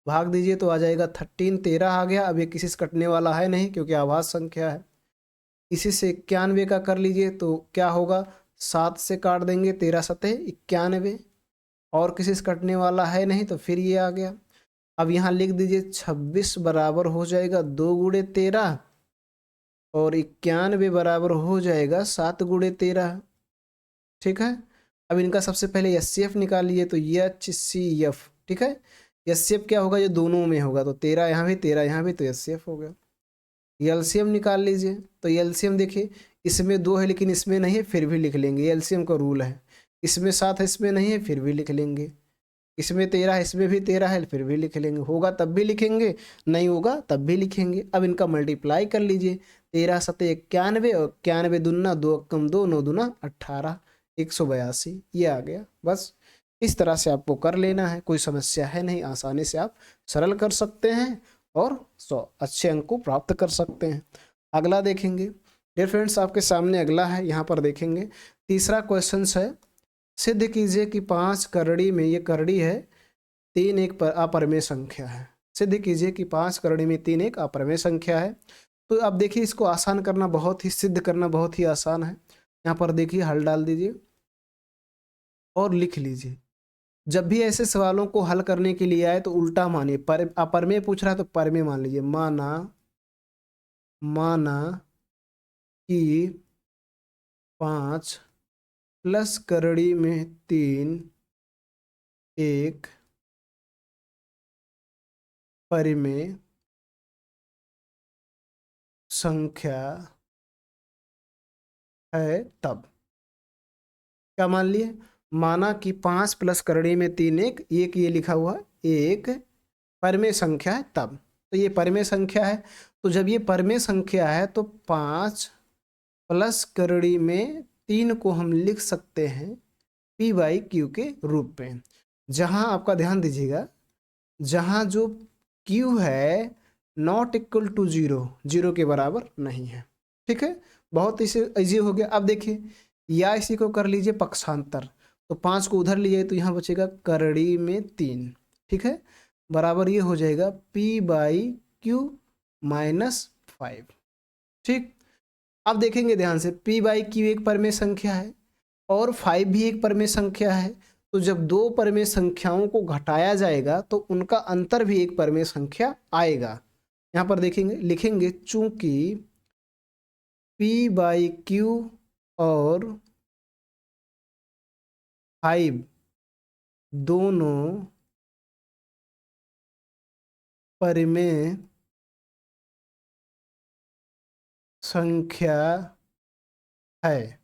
भाग दीजिए तो आ जाएगा 13, 13 आ गया। अब ये किसी से कटने वाला है नहीं क्योंकि आभाज्य संख्या है। इसी से 91 का कर लीजिए तो क्या होगा, 7 से काट देंगे, 13 सतह 91, और किसी से कटने वाला है नहीं तो फिर ये आ गया। अब यहाँ लिख दीजिए 26 बराबर हो जाएगा 2 गुणे 13 और 91 बराबर हो जाएगा 7 गुणे 13। ठीक है, अब इनका सबसे पहले एचसीएफ निकालिए तो एचसीएफ। ठीक है, एचसीएफ क्या होगा, ये दोनों में होगा, तो 13 यहाँ भी 13 यहाँ भी, तो एचसीएफ हो गया। एलसीएम निकाल लीजिए तो एलसीएम देखिए, इसमें 2 है लेकिन इसमें नहीं है, फिर भी लिख लेंगे, एलसीएम का रूल है। इसमें 7 है, इसमें नहीं है, फिर भी लिख लेंगे। इसमें 13 है, इसमें भी 13 है, फिर भी लिख लेंगे। होगा तब भी लिखेंगे, नहीं होगा तब भी लिखेंगे। अब इनका मल्टीप्लाई कर लीजिए, 13 सतह 91 और 91 दूना 2 कम 2, 9 दूना 18, 182, ये आ गया। बस इस तरह से आपको कर लेना है, कोई समस्या है नहीं, आसानी से आप सरल कर सकते हैं और 100 अच्छे अंक को प्राप्त कर सकते हैं। अगला देखेंगे डियर फ्रेंड्स, आपके सामने अगला है, यहाँ पर देखेंगे तीसरा क्वेश्चन है, सिद्ध कीजिए कि 5 करड़ी में, ये करड़ी है, 3 एक अपरिमेय संख्या है। सिद्ध कीजिए कि 5 करड़ी में 3 एक अपरिमेय संख्या है। तो अब देखिए, इसको आसान करना बहुत ही, सिद्ध करना बहुत ही आसान है। यहाँ पर देखिए हल डाल दीजिए और लिख लीजिए। जब भी ऐसे सवालों को हल करने के लिए आए तो उल्टा मानिए, पर अपरमेय पूछ रहा है तो परमेय मान लीजिए। माना कि 5 प्लस करड़ी में 3 एक परिमेय संख्या है, तब क्या मान लिए, माना कि 5 प्लस करड़ी में 3 एक ये लिखा हुआ एक परिमेय संख्या है तब। तो ये परिमेय संख्या है, तो जब ये परिमेय संख्या है तो 5 प्लस करड़ी में 3 को हम लिख सकते हैं पी बाई क्यू के रूप में। जहां आपका ध्यान दीजिएगा, जहां जो क्यू है नॉट इक्वल टू 0, 0 के बराबर नहीं है। ठीक है, बहुत इसे ईजी हो गया। अब देखिए, या इसी को कर लीजिए पक्षांतर, तो 5 को उधर लिए तो यहाँ बचेगा करड़ी में 3। ठीक है, बराबर ये हो जाएगा पी बाई क्यू माइनस 5। ठीक, अब देखेंगे ध्यान से, पी बाई क्यू एक परमेय संख्या है और 5 भी एक परमेय संख्या है। तो जब दो परमेय संख्याओं को घटाया जाएगा तो उनका अंतर भी एक परमेय संख्या आएगा। यहाँ पर देखेंगे, लिखेंगे चूंकि पी बाई क्यू और 5 दोनों परिमेय संख्या है,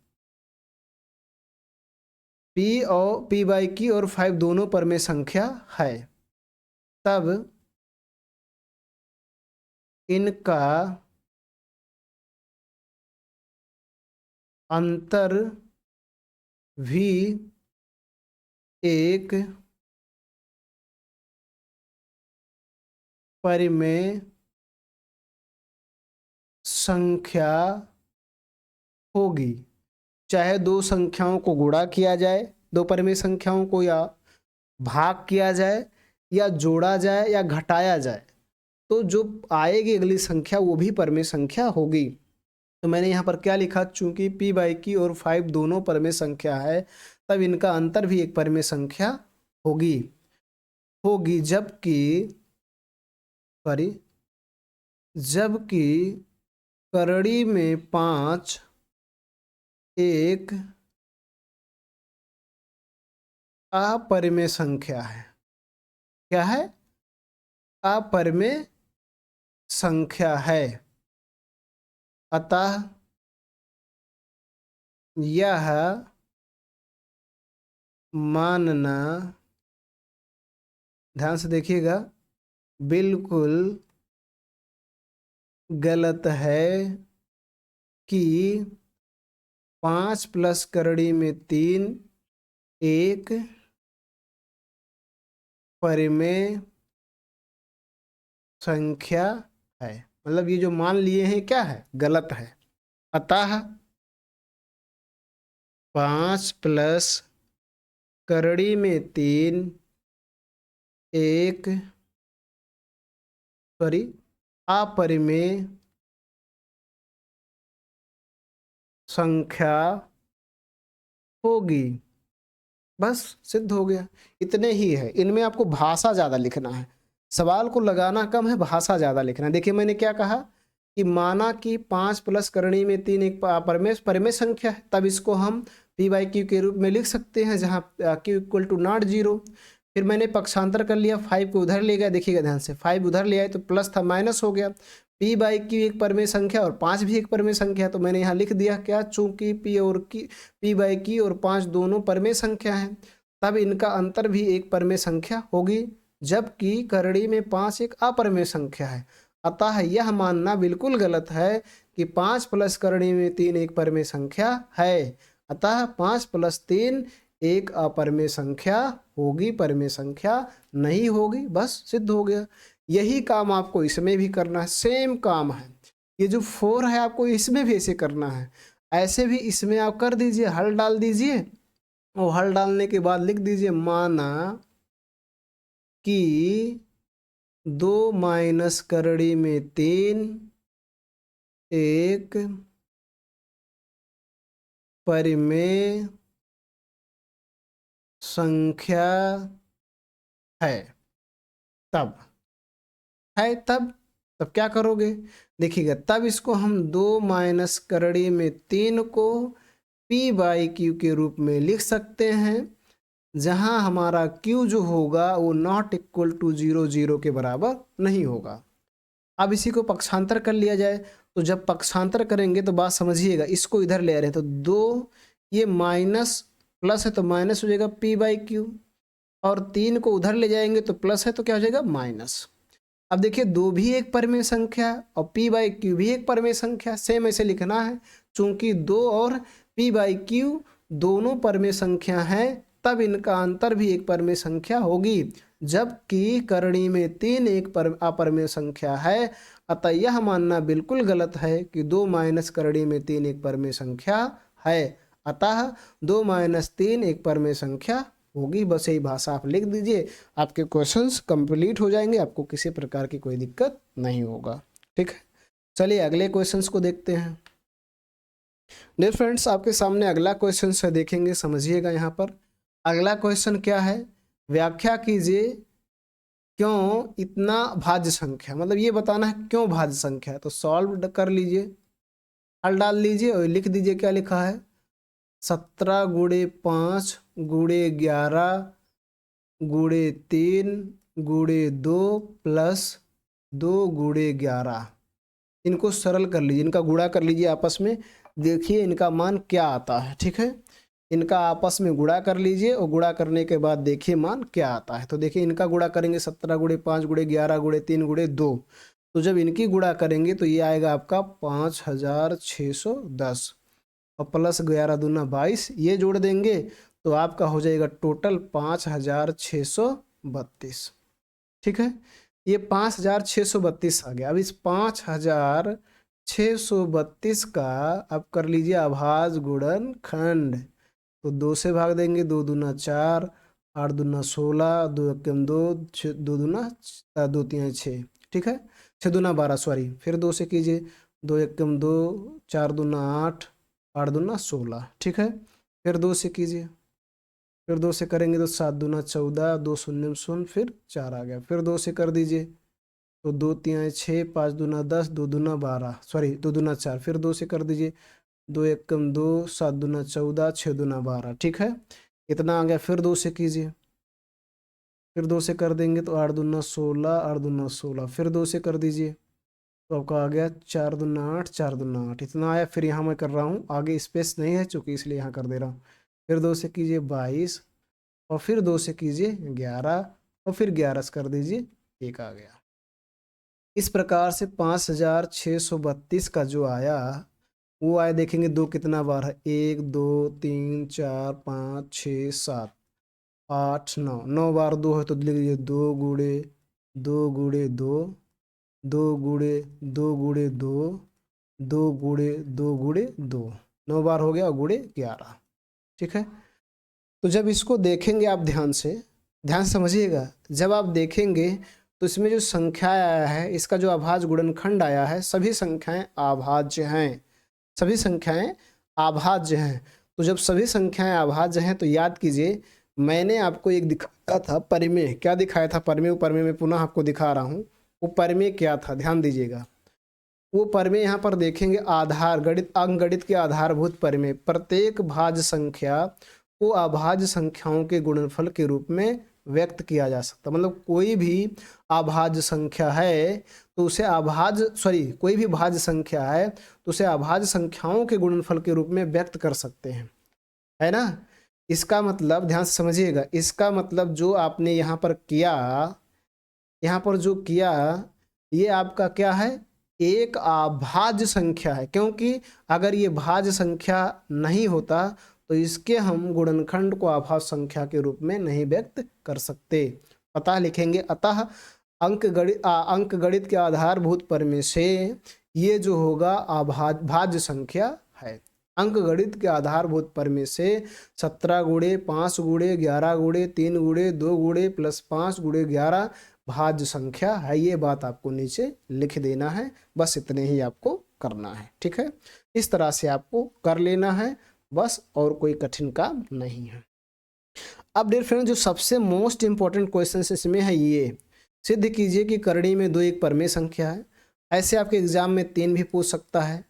पी बाई क्यू और 5 दोनों परमेय संख्या है, तब इनका अंतर भी एक परिमेय संख्या होगी। चाहे दो संख्याओं को गुणा किया जाए, दो परिमेय संख्याओं को, या भाग किया जाए, या जोड़ा जाए, या घटाया जाए, तो जो आएगी अगली संख्या वो भी परिमेय संख्या होगी। तो मैंने यहाँ पर क्या लिखा, चूंकि पी बाई क्यू और 5 दोनों परिमेय संख्या है, तब इनका अंतर भी एक परिमेय संख्या होगी होगी जबकि करड़ी में 5 एक अपरिमेय संख्या है। क्या है? अपरिमेय संख्या है। अतः यह मानना, ध्यान से देखिएगा, बिल्कुल गलत है कि 5 प्लस करड़ी में 3 एक परिमेय संख्या है। मतलब ये जो मान लिए हैं क्या है? गलत है। अतः 5 प्लस करड़ी में 3 एक अपरिमेय संख्या होगी। बस सिद्ध हो गया। इतने ही है। इनमें आपको भाषा ज़्यादा लिखना है, सवाल को लगाना कम है, भाषा ज़्यादा लिखना है। देखिए मैंने क्या कहा कि माना कि 5 प्लस करणी में 3 एक परिमेय संख्या है, तब इसको हम पी बाई क्यू के रूप में लिख सकते हैं, जहाँ q equal to not zero. फिर मैंने पक्षांतर कर लिया, 5 को उधर ले गया, देखिएगा ध्यान से, 5 उधर ले आए तो प्लस था माइनस हो गया। पी बाई क्यू एक परिमेय संख्या और 5 भी एक परिमेय संख्या, तो मैंने यहाँ लिख दिया क्या, चूंकि पी बाई क्यू और 5 दोनों परिमेय संख्या हैं, तब इनका अंतर भी एक परिमेय संख्या होगी, जबकि करड़ी में 5 एक अपरिमेय संख्या है। अतः यह मानना बिल्कुल गलत है कि 5 प्लस करड़ी में 3 एक परिमेय संख्या है। अतः 5 प्लस 3 एक अपरिमेय संख्या होगी, परिमेय संख्या नहीं होगी। बस सिद्ध हो गया। यही काम आपको इसमें भी करना है, सेम काम है। ये जो 4 है आपको इसमें भी ऐसे करना है, ऐसे भी इसमें आप कर दीजिए, हल डाल दीजिए, और हल डालने के बाद लिख दीजिए माना कि 2 माइनस करड़ी में 3 एक परिमेय संख्या है। तब तब क्या करोगे? देखिएगा, तब इसको हम 2 माइनस करड़ी में 3 को पी बाई क्यू के रूप में लिख सकते हैं, जहां हमारा q जो होगा वो नॉट इक्वल टू 0 0 के बराबर नहीं होगा। अब इसी को पक्षांतर कर लिया जाए, तो जब पक्षांतर करेंगे तो बात समझिएगा, इसको इधर ले आ रहे हैं तो 2, ये माइनस प्लस है तो माइनस हो जाएगा पी बाई क्यू, और 3 को उधर ले जाएंगे तो प्लस है तो क्या हो जाएगा, माइनस। अब देखिए 2 भी एक परिमेय संख्या और पी बाई क्यू भी एक परिमेय संख्या, सेम ऐसे लिखना है, चूंकि 2 और पी बाई क्यू दोनों परिमेय संख्या हैं, तब इनका अंतर भी एक परिमेय संख्या होगी, जबकि करणी में 3 एक अपरिमेय संख्या है। अतः यह मानना बिल्कुल गलत है कि 2 माइनस करणी में 3 एक परिमेय संख्या है। अतः 2 माइनस 3 एक परिमेय संख्या होगी। बस यही भाषा आप लिख दीजिए, आपके क्वेश्चंस कंप्लीट हो जाएंगे, आपको किसी प्रकार की कोई दिक्कत नहीं होगा। ठीक है, चलिए अगले क्वेश्चंस को देखते हैं। डियर फ्रेंड्स, आपके सामने अगला क्वेश्चन है, देखेंगे, समझिएगा। यहाँ पर अगला क्वेश्चन क्या है, व्याख्या कीजिए क्यों इतना भाज्य संख्या, मतलब ये बताना है क्यों भाज्य संख्या है। तो सॉल्व कर लीजिए, हल डाल लीजिए और लिख दीजिए क्या लिखा है, 17 गुणे 5 गुणे 11 गुणे 3 गुणे 2 प्लस 2 गुणे 11। इनको सरल कर लीजिए, इनका गुणा कर लीजिए आपस में, देखिए इनका मान क्या आता है। ठीक है, इनका आपस में गुणा कर लीजिए और गुणा करने के बाद देखिए मान क्या आता है। तो देखिए इनका गुणा करेंगे 17 गुणे 5 गुणे 11 गुणे 3 गुणे 2, तो जब इनकी गुणा करेंगे तो ये आएगा आपका 5610, और प्लस 11 दूना 22, ये जोड़ देंगे तो आपका हो जाएगा टोटल 5632। ठीक है, ये 5632 आ गया। अब इस 5632 का आप कर लीजिए अभाज्य गुणनखंड, तो 2 से भाग देंगे, 2 दूना 4, 8 दूना 16, 2 एकम 2, 2 दूना 2 3 6, ठीक है, 6 दूना 12, सॉरी, फिर 2 से कीजिए, 2 एकम 2, 4 दूना 8, 8 दूना 16, ठीक है, फिर 2 से कीजिए, फिर 2 से करेंगे तो 7 दूना 14, 2 शून्य में शून्य, फिर 4 आ गया, फिर 2 से कर दीजिए तो 2 3 6, 5 दूना 10, 2 दूना 12, सॉरी 2 दूना 4, फिर 2 से कर दीजिए, 2 एकम 2, 7 दूना 14, 6 दूना 12, ठीक है, इतना आ गया। फिर 2 से कीजिए, फिर 2 से कर देंगे तो 8 दूना 16, 8 दूना 16, फिर 2 से कर दीजिए तो आपका आ गया 4 दूना 8, 4 दूना 8, इतना आया। फिर यहाँ मैं कर रहा हूँ, आगे स्पेस नहीं है चूँकि, इसलिए यहाँ कर दे रहा हूँ। फिर 2 से कीजिए 22, और फिर 2 से कीजिए 11, और फिर 11 से कर दीजिए 1 आ गया। इस प्रकार से 5632 का जो आया वो आया, देखेंगे 2 कितना बार है, 1 2 3 4 5 6 7 8 9, 9 बार 2 है तो लिख लीजिए 2 गुणे 2 गुणे 2, 2 गुणे 2 गुणे 2, 2 गुणे 2 गुणे 2, 9 बार हो गया, और गुणे 11। ठीक है, तो जब इसको देखेंगे आप ध्यान से समझिएगा, जब आप देखेंगे तो इसमें जो संख्या आया है, इसका जो अभाज्य गुणनखंड आया है, सभी संख्याएं अभाज्य हैं, सभी संख्याएं अभाज्य हैं। तो जब सभी संख्याएं अभाज्य हैं तो याद कीजिए, मैंने आपको एक दिखाया था परिमेय, क्या दिखाया था परिमेय, वो परिमेय में पुनः आपको दिखा रहा हूँ। वो परिमेय क्या था, ध्यान दीजिएगा। वो परिमेय यहाँ पर देखेंगे, आधार गणित, अंकगणित के आधारभूत परिमेय, प्रत्येक भाज्य संख्या को अभाज्य संख्याओं के गुणनफल के रूप में व्यक्त किया जा सकता। मतलब कोई भी अभाज्य संख्या है तो उसे कोई भी भाज्य संख्या है तो उसे अभाज्य संख्याओं के गुणनफल के रूप में व्यक्त कर सकते हैं, है ना। इसका मतलब ध्यान से समझिएगा, इसका मतलब जो आपने यहाँ पर किया, यहाँ पर जो किया, ये आपका क्या है, एक अभाज्य संख्या है। क्योंकि अगर ये भाज्य संख्या नहीं होता तो इसके हम गुणनखंड को अभाज्य संख्या के रूप में नहीं व्यक्त कर सकते। अतः लिखेंगे, अतः अंकगणित के आधारभूत परिमेय से ये जो होगा भाज्य संख्या है। अंकगणित के आधारभूत परिमेय से 17 गुणे 5 गुणे 11 गुणे 3 गुणे 2 गुणे प्लस 5 गुणे 11 भाज्य संख्या है। ये बात आपको नीचे लिख देना है, बस इतने ही आपको करना है। ठीक है, इस तरह से आपको कर लेना है बस, और कोई कठिन काम नहीं है। अब डियर फ्रेंड, जो सबसे मोस्ट इंपॉर्टेंट क्वेश्चन इसमें है, ये सिद्ध कीजिए कि करड़ी में 2 एक परिमेय संख्या है। ऐसे आपके एग्जाम में 3 भी पूछ सकता है,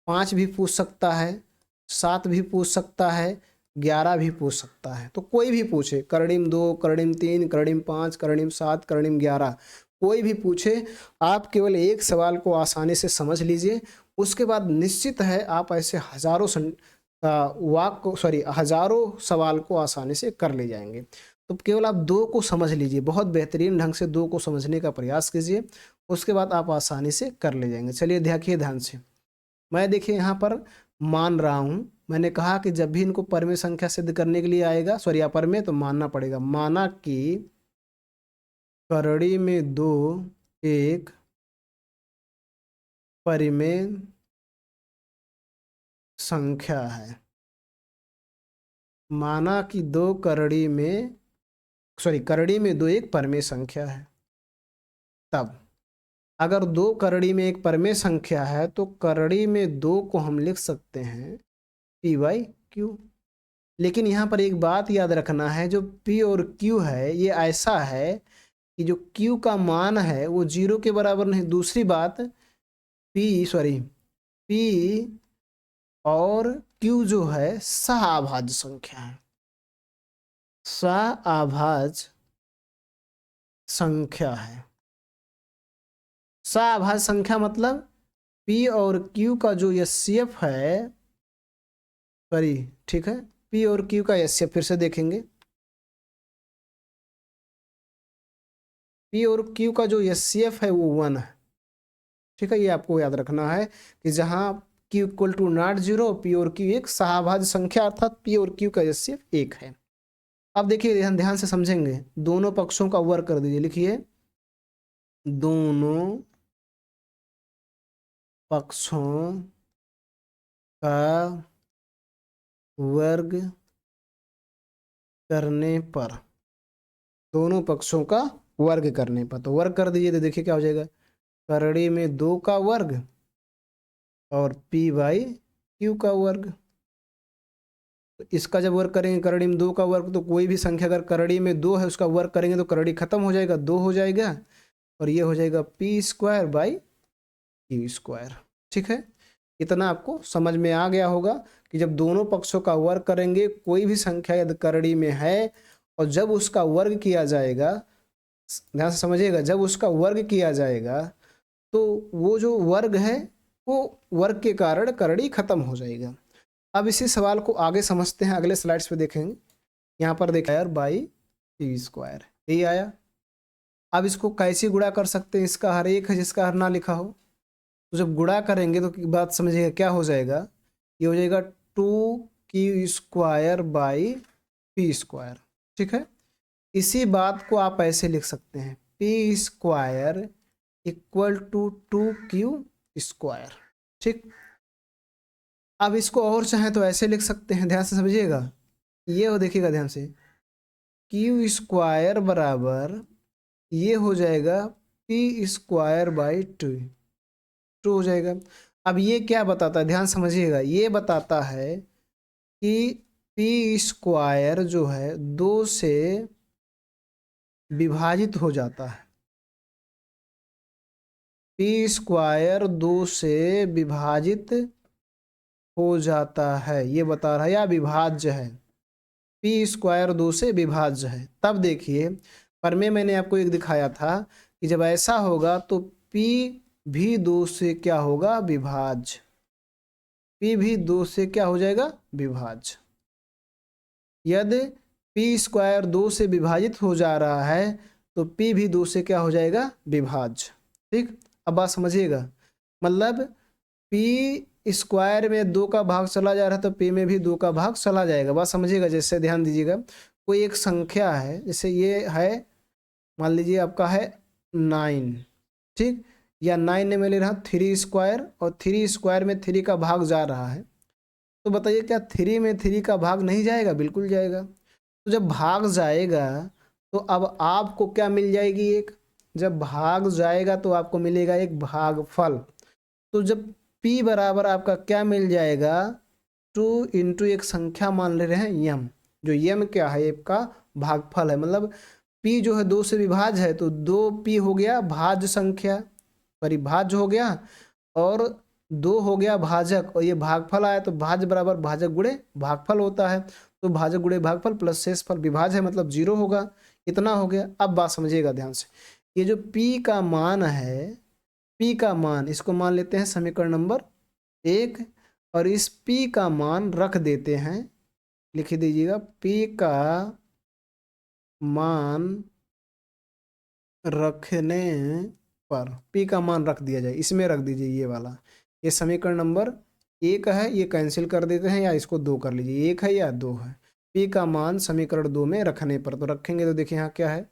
5 भी पूछ सकता है, 7 भी पूछ सकता है, 11 भी पूछ सकता है। तो कोई भी पूछे, करड़ीम 2, करड़ीम 3, करड़ीम 5, करड़ीम 7, करड़ीम 11, कोई भी पूछे, आप केवल एक सवाल को आसानी से समझ लीजिए। उसके बाद निश्चित है आप ऐसे हजारों सवाल को आसानी से कर ले जाएंगे। तो केवल आप 2 को समझ लीजिए, बहुत बेहतरीन ढंग से 2 को समझने का प्रयास कीजिए, उसके बाद आप आसानी से कर ले जाएंगे। चलिए देखिए ध्यान से, मैं देखिए यहाँ पर मान रहा हूँ, मैंने कहा कि जब भी इनको परिमेय संख्या सिद्ध करने के लिए आएगा, अपरिमेय, तो मानना पड़ेगा। माना कि करड़ी में 2 एक परिमेय संख्या है। माना कि करड़ी में 2 एक परिमेय संख्या है। तब अगर 2 करड़ी में एक परिमेय संख्या है तो करड़ी में 2 को हम लिख सकते हैं p/q। लेकिन यहाँ पर एक बात याद रखना है, जो p और q है ये ऐसा है कि जो q का मान है वो 0 के बराबर नहीं। दूसरी बात, p और q जो है सह-अभाज्य संख्या है। सह-अभाज्य संख्या है। सह-अभाज्य संख्या मतलब p और q का जो HCF है, ठीक है, p और q का HCF फिर से देखेंगे, p और q का जो HCF है वो 1 है। ठीक है, ये आपको याद रखना है कि जहां q equal to not 0, p और q एक सह-अभाज्य संख्या अर्थात p और q का HCF 1 है। अब देखिए ध्यान से समझेंगे, दोनों पक्षों का वर्ग कर दीजिए। लिखिए, दोनों पक्षों का वर्ग करने पर, दोनों पक्षों का वर्ग करने पर, तो वर्ग कर दीजिए तो देखिए क्या हो जाएगा, करड़ी में 2 का वर्ग और p/q का वर्ग। तो इसका जब वर्ग करेंगे करड़ी में 2 का वर्ग, तो कोई भी संख्या अगर करड़ी में 2 है उसका वर्ग करेंगे तो करड़ी खत्म हो जाएगा, 2 हो जाएगा, और ये हो जाएगा p²/q²। ठीक है, इतना आपको समझ में आ गया होगा कि जब दोनों पक्षों का वर्ग करेंगे, कोई भी संख्या यदि करड़ी में है और जब उसका वर्ग किया जाएगा, ध्यान से समझिएगा, जब उसका वर्ग किया जाएगा तो वो जो वर्ग है वो वर्ग के कारण करड़ी खत्म हो जाएगा। अब इसी सवाल को आगे समझते हैं, अगले स्लाइड्स पे देखेंगे। यहाँ पर देखा बाई पी स्क्वायर, यही आया। अब इसको कैसे गुणा कर सकते हैं, इसका हर एक है जिसका हर ना लिखा हो, तो जब गुणा करेंगे तो बात समझिएगा क्या हो जाएगा, ये हो जाएगा 2q² बाई पी स्क्वायर। ठीक है, इसी बात को आप ऐसे लिख सकते हैं, P square equal to 2q²। ठीक, अब इसको और चाहें तो ऐसे लिख सकते हैं, ध्यान से समझिएगा, ये हो, देखिएगा ध्यान से, q² बराबर ये हो जाएगा p² बाई 2 हो जाएगा। अब ये क्या बताता है, ध्यान समझिएगा, ये बताता है कि p² जो है 2 से विभाजित हो जाता है, p² 2 से विभाजित हो जाता है, ये बता रहा है, या विभाज्य है, p² 2 से विभाज्य है। तब देखिए पर में मैंने आपको एक दिखाया था कि जब ऐसा होगा तो p भी 2 से क्या होगा, विभाज्य, p भी 2 से क्या हो जाएगा, विभाज्य। यदि p² 2 से विभाजित हो जा रहा है तो p भी 2 से क्या हो जाएगा, विभाज्य। ठीक, अब बात समझिएगा, मतलब p² में 2 का भाग चला जा रहा है तो p में भी 2 का भाग चला जाएगा। बात समझिएगा, जैसे ध्यान दीजिएगा, कोई एक संख्या है, जैसे ये है, मान लीजिए आपका है 9, ठीक, या 9 में मैं ले रहा हूँ 3² और 3² में 3 का भाग जा रहा है, तो बताइए क्या 3 में 3 का भाग नहीं जाएगा, बिल्कुल जाएगा। तो जब भाग जाएगा तो अब आपको क्या मिल जाएगी, एक, जब भाग जाएगा तो आपको मिलेगा एक भागफल। तो जब p बराबर आपका क्या मिल जाएगा, 2 इंटू एक संख्या मान ले रहे हैं यम, जो यम क्या है, आपका भागफल है, मतलब p जो है 2 से विभाज्य है तो 2p हो गया भाज्य संख्या, परिभाज्य हो गया, और 2 हो गया भाजक, और ये भागफल आया तो भाज्य बराबर भाजक गुणे भागफल होता है, तो भाजक गुणे भागफल प्लस शेषफल विभाज्य है, मतलब 0 होगा, इतना हो गया। अब बात समझिएगा ध्यान से, ये जो p का मान है, p का मान, इसको मान लेते हैं समीकरण नंबर 1, और इस p का मान रख देते हैं, लिख दीजिएगा, p का मान रखने पर, p का मान रख दिया जाए, इसमें रख दीजिए, ये वाला, ये समीकरण नंबर 1 है, ये कैंसिल कर देते हैं, या इसको 2 कर लीजिए, 1 है या 2 है, p का मान समीकरण 2 में रखने पर, तो रखेंगे तो देखिए यहाँ क्या है,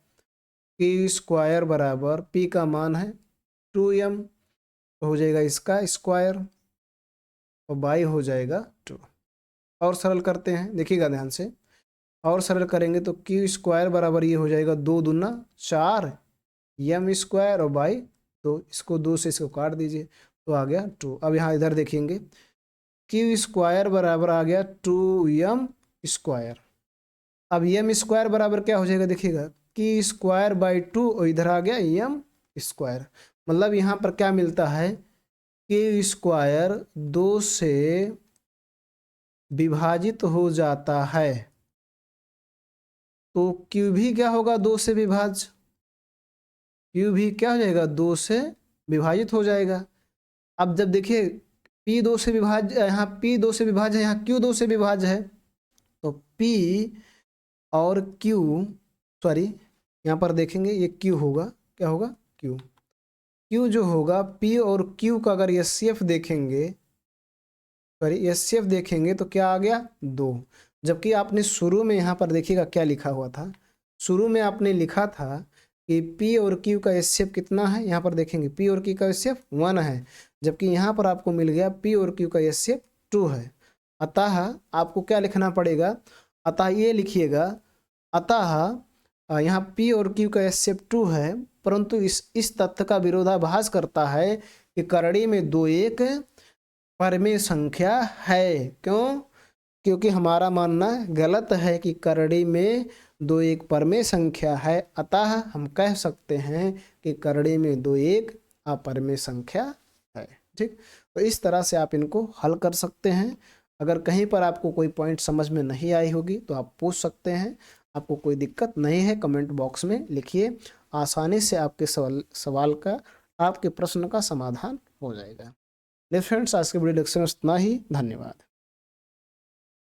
p² बराबर p का मान है 2m, हो जाएगा इसका स्क्वायर, और बाई हो जाएगा 2। और सरल करते हैं, देखिएगा ध्यान से, और सरल करेंगे तो q² बराबर ये हो जाएगा 2 दूना 4 m² और बाई 2, इसको 2 से इसको काट दीजिए तो आ गया 2। अब यहाँ इधर देखेंगे, q² बराबर आ गया 2m²। अब m² बराबर क्या हो जाएगा, देखिएगा, q² बाई 2 और इधर आ गया m², मतलब यहाँ पर क्या मिलता है, q² 2 से विभाजित हो जाता है, तो q भी क्या होगा, 2 से विभाज्य, q भी क्या हो जाएगा, 2 से विभाजित हो जाएगा। अब जब देखिए p 2 से विभाज्य, यहाँ p 2 से विभाज्य है, यहाँ q 2 से विभाज्य है, तो p और q, सॉरी यहाँ पर देखेंगे ये q होगा, क्या होगा, q जो होगा, p और q का अगर एचसीएफ देखेंगे, सॉरी एचसीएफ देखेंगे तो क्या आ गया, 2। जबकि आपने शुरू में यहाँ पर देखिएगा क्या लिखा हुआ था, शुरू में आपने लिखा था कि p और q का एचसीएफ कितना है, यहाँ पर देखेंगे p और q का एचसीएफ 1 है, जबकि यहाँ पर आपको मिल गया p और q का एचसीएफ 2 है। अतः आपको क्या लिखना पड़ेगा, अतः ये लिखिएगा, अतः यहाँ p और q का एचसीएफ 2 है, परंतु इस तथ्य का विरोधाभास करता है कि करड़ी में 2 एक परमेय संख्या है। क्यों, क्योंकि हमारा मानना गलत है कि करड़ी में 2 एक परमेय संख्या है, अतः हम कह सकते हैं कि करड़ी में 2 एक अपरमेय संख्या है। ठीक, तो इस तरह से आप इनको हल कर सकते हैं। अगर कहीं पर आपको कोई पॉइंट समझ में नहीं आई होगी तो आप पूछ सकते हैं, आपको कोई दिक्कत नहीं है कमेंट बॉक्स में लिखिए, आसानी से आपके सवाल का, आपके प्रश्न का समाधान हो जाएगा। फ्रेंड्स, आज के वीडियो लेक्चर में इतना ही। धन्यवाद।